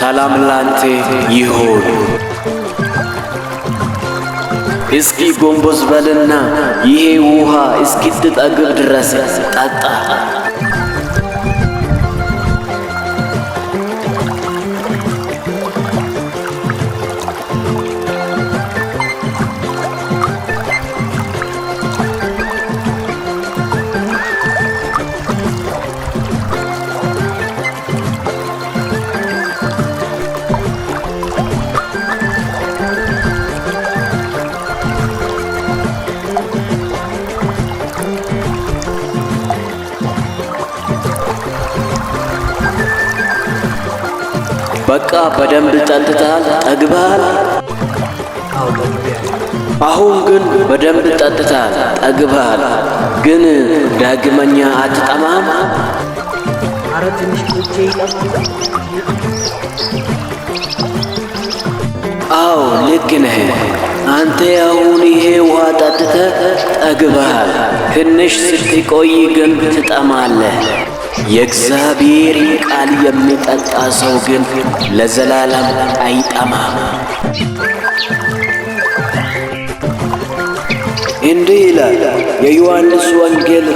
ሰላም ላንተ ይሁን። እስኪ ጎንበስ በልና ይሄ ውሃ እስኪትጠግብ ድረስ ጠጣ። በቃ በደንብ ጠጥተሃል፣ ጠግበሃል። አሁን ግን በደንብ ጠጥተሃል፣ ጠግበሃል። ግን ዳግመኛ አትጠማም? ኧረ ትንሽ ቁጭ ይጠማል። አዎ ልክ ነህ። አንተ አሁን ይሄ ውሃ ጠጥተህ ጠግበሃል። ትንሽ ስትቆይ ግን ትጠማለህ። የእግዚአብሔር ቃል የሚጠጣ ሰው ግን ለዘላለም አይጠማም። እንዲህ ይላል የዮሐንስ ወንጌል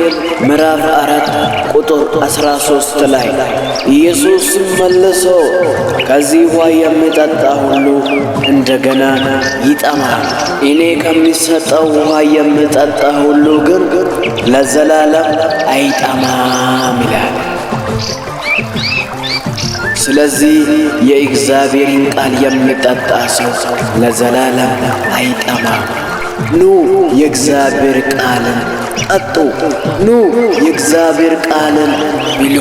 ምዕራፍ 4 ቁጥር 13 ላይ ኢየሱስ መልሶ ከዚህ ውሃ የሚጠጣ ሁሉ እንደገና ይጠማል፣ እኔ ከሚሰጠው ውሃ የሚጠጣ ሁሉ ግን ለዘላለም አይጠማም ይላል። ስለዚህ የእግዚአብሔርን ቃል የሚጠጣ ሰው ለዘላለም አይጠማም። ኑ የእግዚአብሔር ቃልን ጠጡ፣ ኑ የእግዚአብሔር ቃልን ብሉ።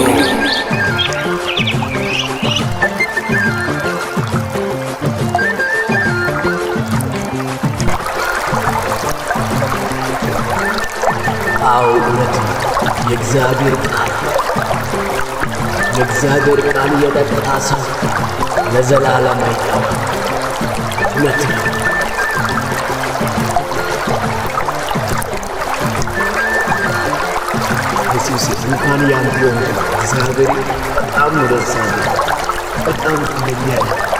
አዎ እውነት ነው። የእግዚአብሔር ቃል የጠጣ ሰው ለዘላለም አይጠማም። እውነት ነው። ኢየሱስ እንኳን ያንተ እግዚአብሔር በጣም ነው ደስ ያለው። በጣም ይለኛል።